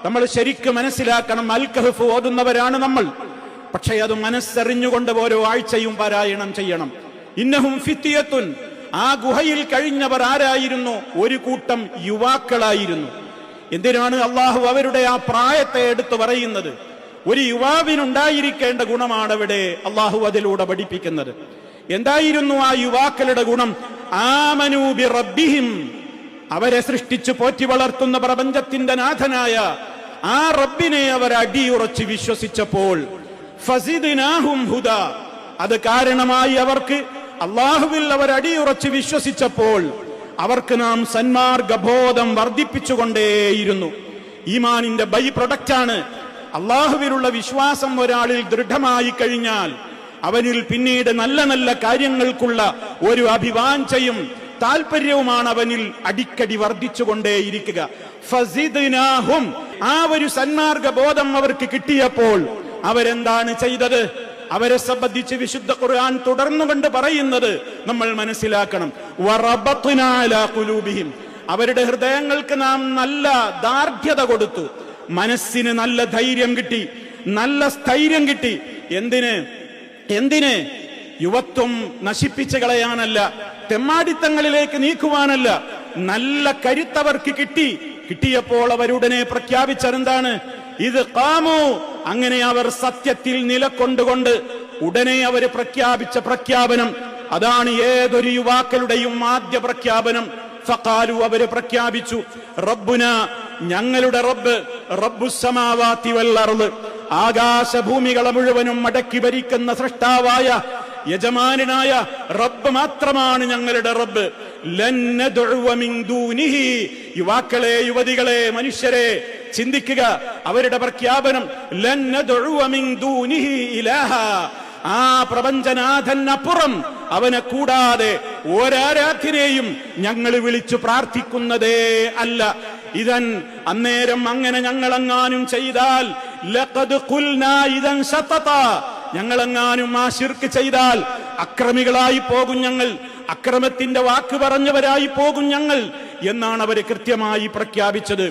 നമ്മൾ ശരിക്കും മനസ്സിലാക്കണം. അൽ കഹ്ഫ് ഓതുന്നവരാണ് നമ്മൾ. പക്ഷേ അത് മനസ്സറിഞ്ഞുകൊണ്ട് ഓരോ ആഴ്ചയും പാരായണം ചെയ്യണം. ഇന്നഹും ഫിത്യത്തുൻ, ആ ഗുഹയിൽ കഴിഞ്ഞവർ ആരായിരുന്നു? ഒരു കൂട്ടം യുവാക്കളായിരുന്നു. എന്തിനാണ് അള്ളാഹു അവരുടെ ആ പ്രായത്തെ എടുത്തു പറയുന്നത്? ഒരു യുവാവിനുണ്ടായിരിക്കേണ്ട ഗുണമാണ് അവിടെ അള്ളാഹു അതിലൂടെ പഠിപ്പിക്കുന്നത്. എന്തായിരുന്നു ആ യുവാക്കളുടെ ഗുണം? ആമനൂ ബി റബ്ബിഹിം, അവരെ സൃഷ്ടിച്ചു പോറ്റി വളർത്തുന്ന പ്രപഞ്ചത്തിന്റെ നാഥനായ ആ റബ്ബിനെ അവർ അടിയുറച്ച് വിശ്വസിച്ചപ്പോൾ ഫസിദ്നാഹും ഹുദാ, അത് കാരണമായി അവർക്ക് അള്ളാഹുവിൽ അവർ അടിയുറച്ച് വിശ്വസിച്ചപ്പോൾ അവർക്ക് നാം സന്മാർഗബോധം വർദ്ധിപ്പിച്ചുകൊണ്ടേയിരുന്നു. ഈമാനിന്റെ ബൈ പ്രൊഡക്റ്റാണ്. അള്ളാഹുവിലുള്ള വിശ്വാസം ഒരാളിൽ ദൃഢമായി കഴിഞ്ഞാൽ അവനിൽ പിന്നീട് നല്ല നല്ല കാര്യങ്ങൾക്കുള്ള ഒരു അഭിവാഞ്ചയും താല്പര്യവുമാണ് അവനിൽ അടിക്കടി വർദ്ധിച്ചുകൊണ്ടേയിരിക്കുക. ഫസിദ്നാഹും, ആ ഒരു സന്മാർഗ ബോധം അവർക്ക് കിട്ടിയപ്പോൾ അവരെന്താണ് ചെയ്തത്? അവരെ സംബന്ധിച്ച് വിശുദ്ധ ഖുർആൻ തുടർന്നുകൊണ്ട് പറയുന്നത് നമ്മൾ മനസ്സിലാക്കണം. വറബത്നാ അലാ ഖുലൂബിഹിം, അവരുടെ ഹൃദയങ്ങൾക്ക് നാം നല്ല ദാർഢ്യത കൊടുത്തു. മനസ്സിന് നല്ല ധൈര്യം കിട്ടി, നല്ല സ്ഥൈര്യം കിട്ടി. എന്തിന്? യുവത്വം നശിപ്പിച്ചു കളയാനല്ല, തെമ്മാടിത്തങ്ങളിലേക്ക് നീക്കുവാനല്ല. നല്ല കരുത്തവർക്ക് കിട്ടിയപ്പോൾ അവരുടനെ പ്രഖ്യാപിച്ചതെന്താണ്? ഇത് ഖാമു, അങ്ങനെ അവർ സത്യത്തിൽ നിലകൊണ്ടുകൊണ്ട് ഉടനെ അവർ പ്രഖ്യാപിച്ച പ്രഖ്യാപനം അതാണ് ഏതൊരു യുവാക്കളുടെയും ആദ്യ പ്രഖ്യാപനം. ഫഖാലു, അവര് പ്രഖ്യാപിച്ചു, റബ്ബുന, ഞങ്ങളുടെ റബ്ബ്, റബ്ബുസ്സമാവാതി വൽ അർള്, ആകാശഭൂമികളെ മുഴുവനും അടക്കി ഭരിക്കുന്ന സൃഷ്ടാവായ യജമാനായ റബ്ബ് മാത്രമാണ് ഞങ്ങളുടെ റബ്ബ്. ലൻ നദ്ഉവ മിൻ ദൂനിഹി, യുവാക്കളെ, യുവതികളെ, മനുഷ്യരെ ചിന്തിക്കുക. അവരുടെ പ്രഖ്യാപനം ലൻ നദ്ഉവ മിൻ ദൂനിഹി ഇലാഹ, ആ പ്രപഞ്ചനാഥനപ്പുറം അവനെ കൂടാതെ ഒരാരാധ്യനെയും ഞങ്ങൾ വിളിച്ചു പ്രാർത്ഥിക്കുന്നതേ അല്ല. ഇദൻ, അന്നേരം അങ്ങനെ ഞങ്ങളെങ്ങാനും ചെയ്താൽ ലഖദ് ഖുൽനാ ഇദൻ ശതത, ഞങ്ങളെങ്ങാനും ആ ശിർക്ക് ചെയ്താൽ അക്രമികളായി പോകും ഞങ്ങൾ, അക്രമത്തിന്റെ വാക്ക് പറഞ്ഞവരായി പോകും ഞങ്ങൾ എന്നാണ് അവര് കൃത്യമായി പ്രഖ്യാപിച്ചത്.